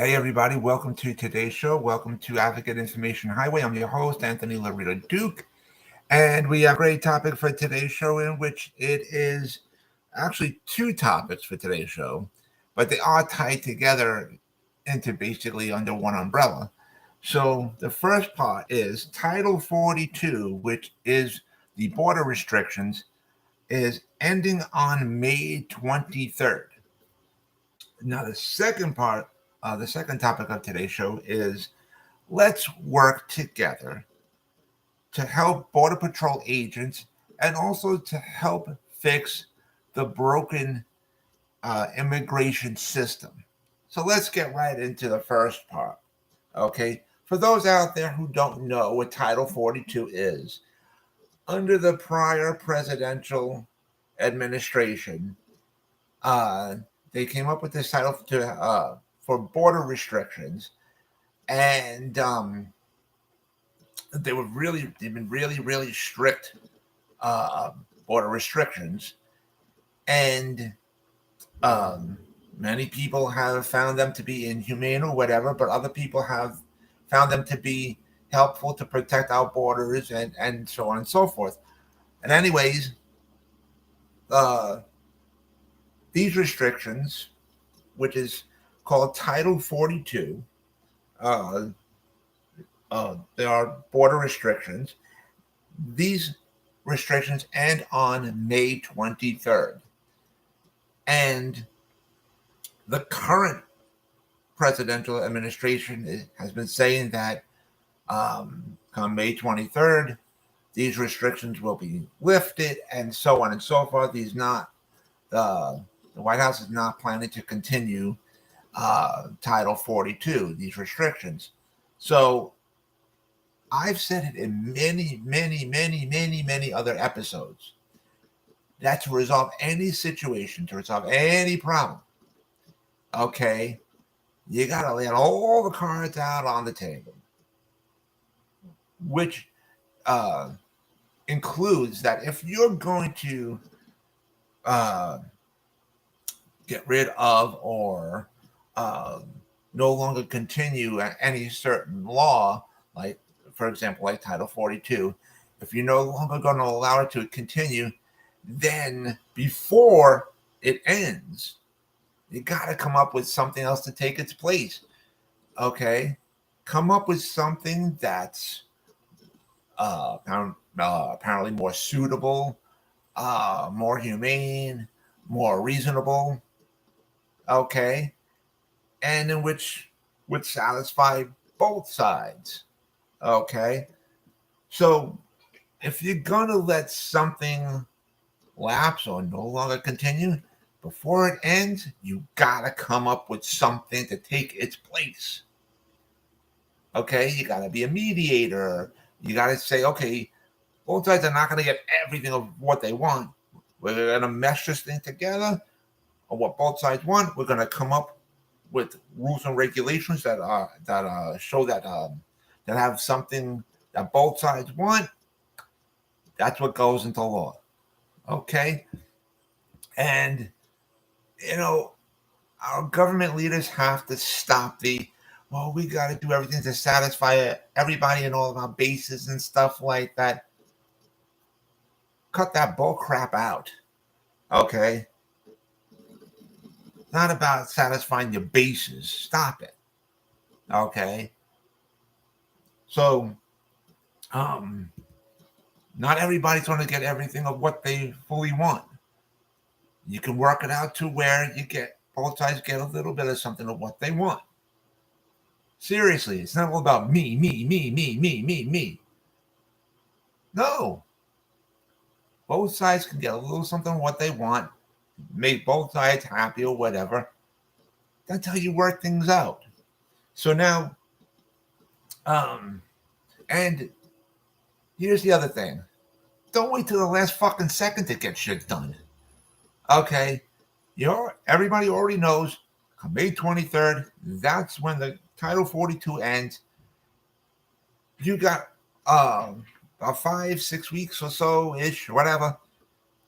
Hey, everybody. Welcome to today's show. Welcome to Advocate Information Highway. I'm your host, Anthony Lorito-Duke. And we have a great topic for today's show, in which it is actually two topics for today's show, but they are tied together into basically under one umbrella. So the first part is Title 42, which is the border restrictions, is ending on May 23rd. Now, the second topic of today's show is let's work together to help Border Patrol agents and also to help fix the broken immigration system. So let's get right into the first part. Okay. For those out there who don't know what Title 42 is, under the prior presidential administration, uh, they came up with this title for border restrictions, and they've been really strict uh, border restrictions, and um, many people have found them to be inhumane or whatever, but other people have found them to be helpful to protect our borders and so on and so forth. And anyways, uh, these restrictions, which is called Title 42, uh, there are border restrictions. These restrictions end on May 23rd. And the current presidential administration has been saying that come May 23rd, these restrictions will be lifted and so on and so forth. The White House is not planning to continue Title 42, these restrictions. So I've said it in many other episodes that to resolve any situation, to resolve any problem, okay, you got to lay all the cards out on the table, which includes that if you're going to get rid of or no longer continue any certain law, like, for example, like Title 42, if you're no longer going to allow it to continue, then before it ends, you got to come up with something else to take its place. Okay? Come up with something that's apparently more suitable, more humane, more reasonable. Okay? And in which would satisfy both sides. Okay? So if you're going to let something lapse or no longer continue, before it ends, you got to come up with something to take its place. Okay? You got to be a mediator. You got to say, okay, both sides are not going to get everything of what they want. We're going to mesh this thing together of what both sides want. We're going to come up with rules and regulations that show that that have something that both sides want. That's what goes into law. Okay? And, our government leaders have to stop well, we got to do everything to satisfy everybody and all of our bases and stuff like that. Cut that bull crap out. Okay? It's not about satisfying your bases. Stop it. Okay? So, not everybody's going to get everything of what they fully want. You can work it out to where both sides get a little bit of something of what they want. Seriously, it's not all about me. No. Both sides can get a little something of what they want, make both sides happy or whatever. That's how you work things out. So now, and here's the other thing. Don't wait till the last fucking second to get shit done. Okay? Everybody already knows on May 23rd, that's when the Title 42 ends. You got about 5-6 weeks or so ish, whatever.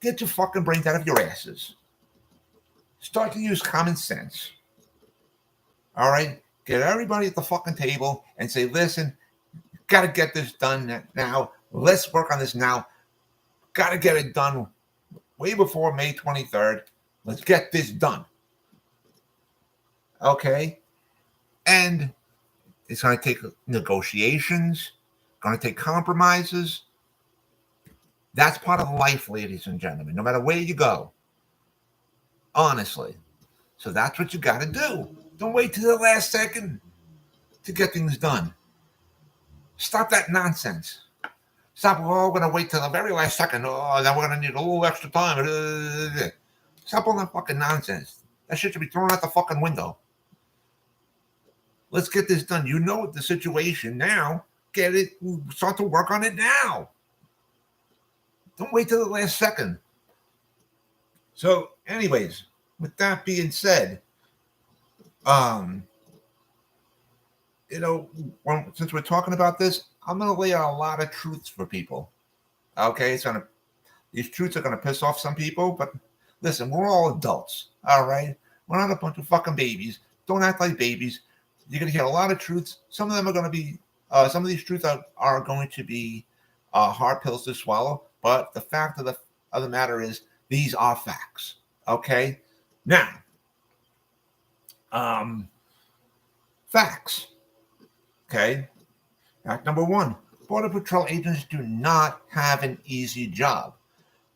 Get your fucking brains out of your asses. Start to use common sense. All right? Get everybody at the fucking table and say, listen, got to get this done now. Let's work on this now. Got to get it done way before May 23rd. Let's get this done. Okay? And it's going to take negotiations, going to take compromises. That's part of life, ladies and gentlemen, no matter where you go. Honestly. So that's what you got to do. Don't wait till the last second to get things done. Stop that nonsense. Stop, we're going to wait till the very last second. Oh, then we're going to need a little extra time. Stop all that fucking nonsense. That shit should be thrown out the fucking window. Let's get this done. You know the situation now. Get it. Start to work on it now. Don't wait till the last second. So, anyways, with that being said, since we're talking about this, I'm going to lay out a lot of truths for people. Okay, these truths are going to piss off some people, but listen, we're all adults. All right, we're not a bunch of fucking babies. Don't act like babies. You're going to hear a lot of truths. Some of them are going to be, some of these truths are going to be hard pills to swallow. But the fact of the matter is, these are facts. Okay, now, facts. Okay. Fact number one, Border Patrol agents do not have an easy job.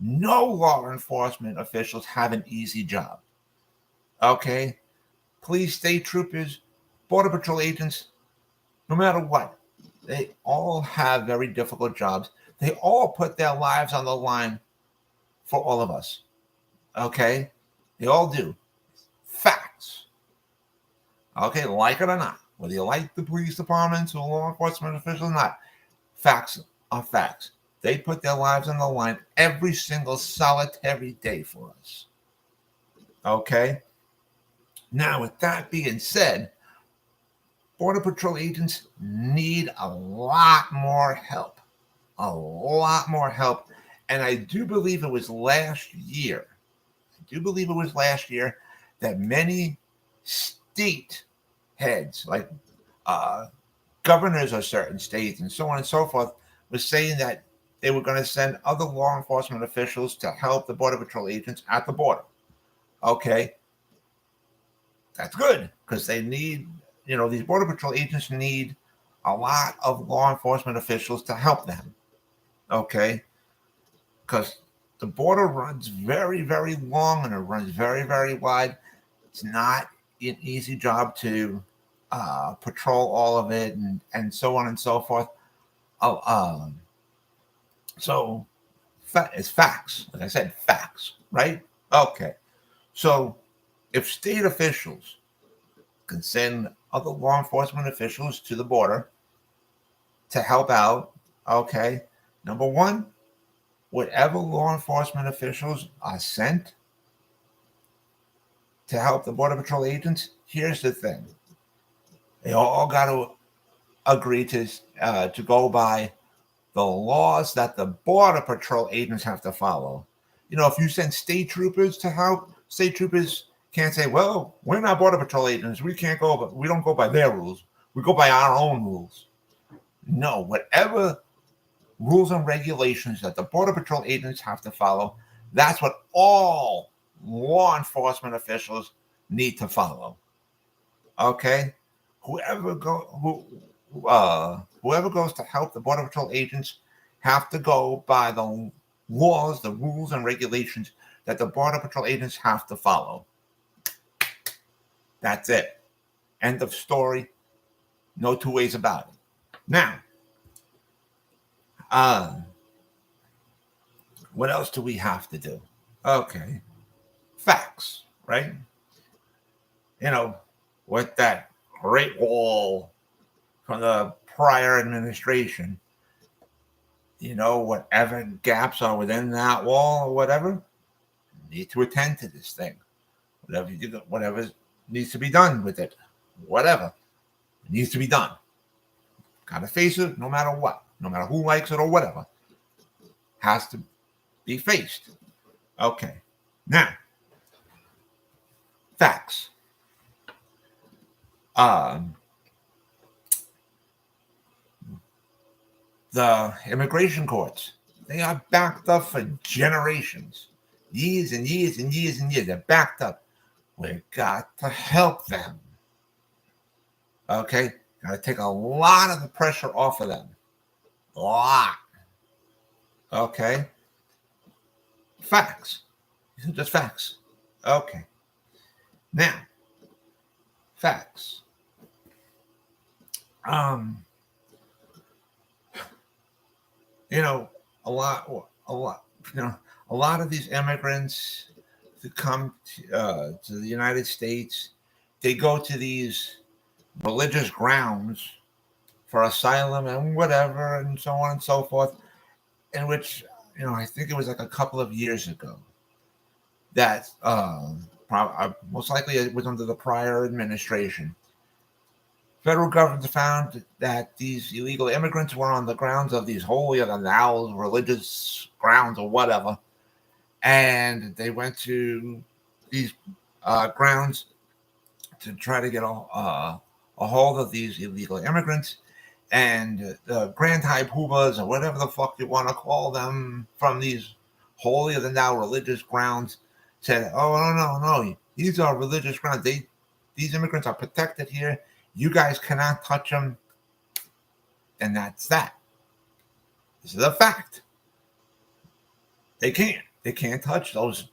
No law enforcement officials have an easy job. Okay? Police, state troopers, Border Patrol agents, no matter what, they all have very difficult jobs. They all put their lives on the line for all of us. Okay? They all do. Facts. Okay, like it or not. Whether you like the police departments or law enforcement officials or not, facts are facts. They put their lives on the line every single solitary day for us. Okay? Now, with that being said, Border Patrol agents need a lot more help. A lot more help. And I do believe it was last year. That many state heads, like governors of certain states and so on and so forth, was saying that they were going to send other law enforcement officials to help the Border Patrol agents at the border. Okay. That's good, because they need, these Border Patrol agents need a lot of law enforcement officials to help them. Okay. Because the border runs very, very long and it runs very, very wide. It's not an easy job to patrol all of it and so on and so forth. So it's facts. Like I said, facts, right? Okay. So if state officials can send other law enforcement officials to the border to help out, okay, number one, whatever law enforcement officials are sent to help the Border Patrol agents, here's the thing. They all got to agree to go by the laws that the Border Patrol agents have to follow. If you send state troopers to help, state troopers can't say, well, we're not Border Patrol agents. We can't go, but we don't go by their rules. We go by our own rules. No, whatever rules and regulations that the Border Patrol agents have to follow, that's what all law enforcement officials need to follow. Okay? Whoever goes to help the Border Patrol agents have to go by the laws, the rules, and regulations that the Border Patrol agents have to follow. That's it. End of story. No two ways about it. Now, what else do we have to do? Okay. Facts, right? With that Great Wall from the prior administration, whatever gaps are within that wall or whatever, need to attend to this thing. Whatever needs to be done with it, whatever needs to be done. Gotta face it, no matter what, no matter who likes it or whatever, has to be faced. Okay, now, facts. the immigration courts, they are backed up for generations, years and years and years and years. They're backed up. We've got to help them. Okay? Got to take a lot of the pressure off of them. A lot. Okay? Facts. These are just facts. Okay. Now, facts. You know, a lot, a lot of these immigrants that come to the United States, they go to these religious grounds for asylum and whatever, and so on and so forth. In which, I think it was like a couple of years ago that most likely it was under the prior administration. Federal government found that these illegal immigrants were on the grounds of these holier than thou religious grounds or whatever, and they went to these grounds to try to get a hold of these illegal immigrants. And the Grand High Poobahs, or whatever the fuck you want to call them, from these holier than thou religious grounds, said, "Oh no, these are religious grounds. These immigrants are protected here. You guys cannot touch them." And that's that. This is a fact. They can't touch those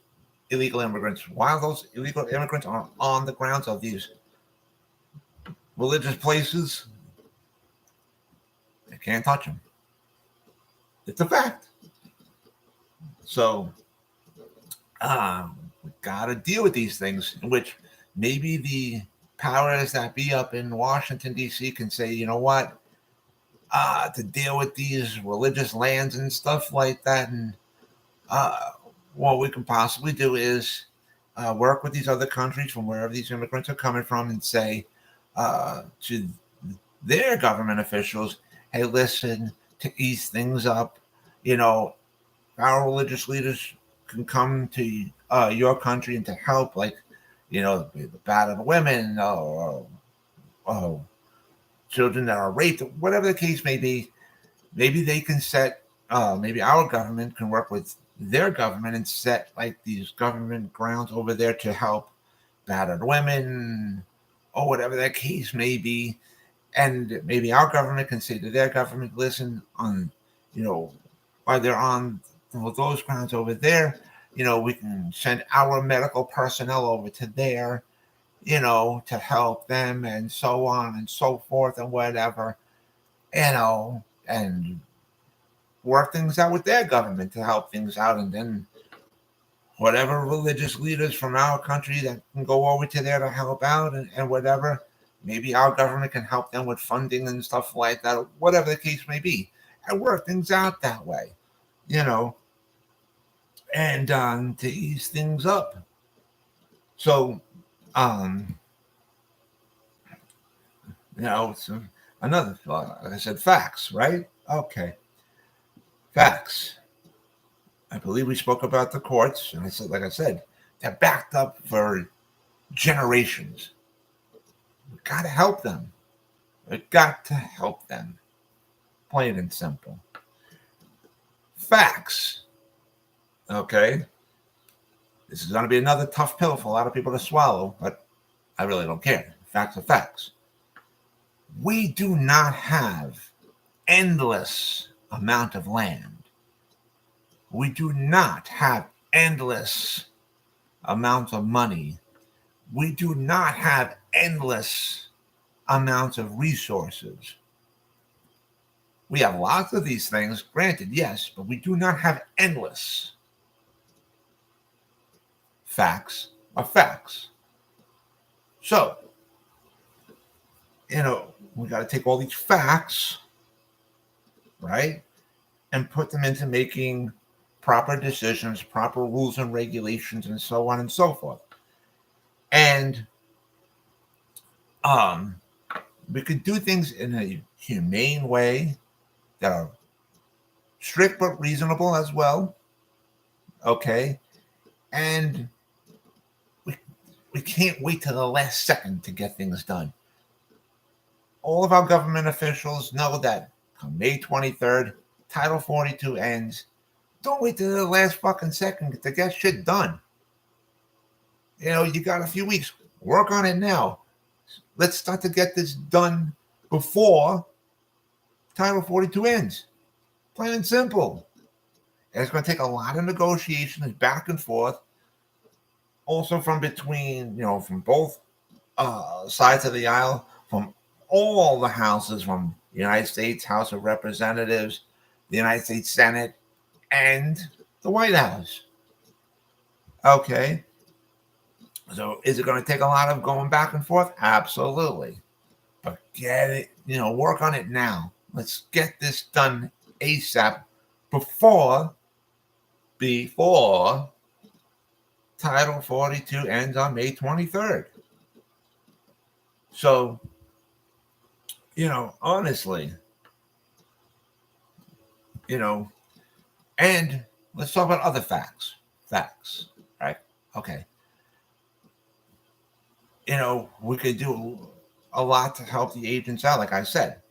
illegal immigrants. While those illegal immigrants are on the grounds of these religious places, they can't touch them. It's a fact. So we got to deal with these things, in which maybe the powers that be up in Washington, D.C. can say, you know what, to deal with these religious lands and stuff like that. And what we can possibly do is work with these other countries from wherever these immigrants are coming from and say to their government officials, hey, listen, to ease things up, our religious leaders can come to your country and to help, like, the battered women or children that are raped, whatever the case may be. Maybe they can set, maybe our government can work with their government and set like these government grounds over there to help battered women or whatever that case may be. And maybe our government can say to their government, listen, while they're on those grounds over there, we can send our medical personnel over to there, to help them, and so on and so forth and whatever, and work things out with their government to help things out. And then whatever religious leaders from our country that can go over to there to help out and whatever, maybe our government can help them with funding and stuff like that, whatever the case may be, and work things out that way, and to ease things up. So, it's another, like I said, facts, right? Okay. Facts. I believe we spoke about the courts, and I said, like I said, they're backed up for generations. We've got to help them. We've got to help them. Plain and simple. Facts. Okay. This is going to be another tough pill for a lot of people to swallow, but I really don't care. Facts are facts. We do not have endless amount of land. We do not have endless amounts of money. We do not have endless amounts of resources. We have lots of these things, granted, yes, but we do not have endless. Facts are facts. So, we got to take all these facts, right, and put them into making proper decisions, proper rules and regulations, and so on and so forth. And we could do things in a humane way that are strict but reasonable as well. Okay. And we can't wait till the last second to get things done. All of our government officials know that come May 23rd, Title 42 ends. Don't wait till the last fucking second to get shit done. You got a few weeks. Work on it now. Let's start to get this done before Title 42 ends. Plain and simple. And it's going to take a lot of negotiations back and forth. Also from between, from both sides of the aisle, from all the houses, from the United States House of Representatives, the United States Senate, and the White House. Okay. So is it going to take a lot of going back and forth? Absolutely. But get it, work on it now. Let's get this done ASAP before Title 42 ends on May 23rd. So, honestly, and let's talk about other facts. Facts, right? Okay. We could do a lot to help the agents out. Like I said,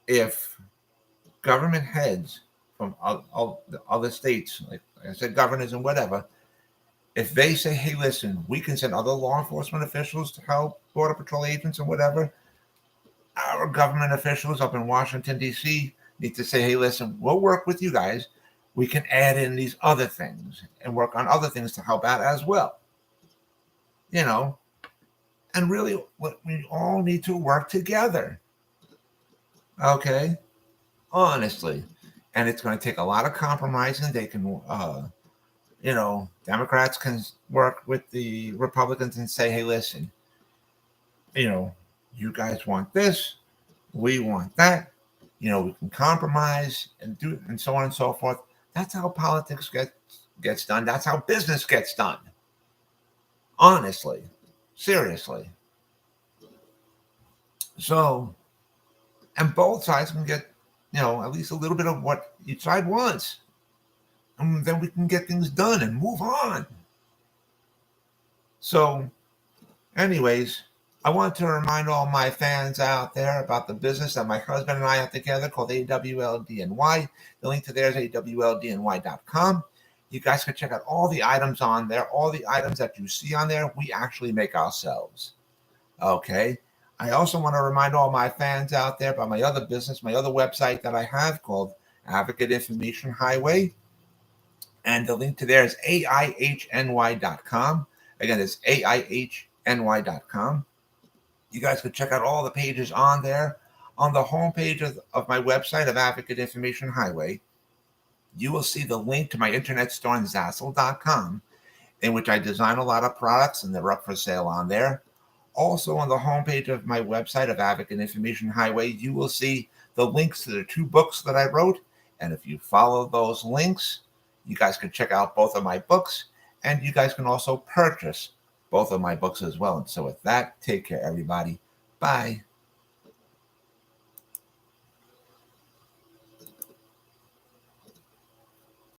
if government heads from other states, like I said, governors and whatever, if they say, hey, listen, we can send other law enforcement officials to help Border Patrol agents and whatever, our government officials up in Washington, D.C. need to say, hey, listen, we'll work with you guys. We can add in these other things and work on other things to help out as well. And really, we all need to work together. Okay? Honestly. And it's going to take a lot of compromising. They can, Democrats can work with the Republicans and say, hey, listen, you guys want this, we want that, we can compromise and do, and so on and so forth. That's how politics gets done. That's how business gets done. Honestly. Seriously. So, and both sides can get, at least a little bit of what each side wants. And then we can get things done and move on. So, anyways, I want to remind all my fans out there about the business that my husband and I have together called AWLDNY. The link to there is awldny.com. You guys can check out all the items on there. All the items that you see on there, we actually make ourselves. Okay. I also want to remind all my fans out there about my other business, my other website that I have called Advocate Information Highway. And the link to there is AIHNY.com. Again, it's AIHNY.com. You guys can check out all the pages on there. On the homepage of my website of Advocate Information Highway, you will see the link to my internet store on Zazzle.com, in which I design a lot of products and they're up for sale on there. Also on the homepage of my website of Advocate Information Highway, you will see the links to the 2 books that I wrote. And if you follow those links, you guys can check out both of my books, and you guys can also purchase both of my books as well. And so with that, take care, everybody. Bye.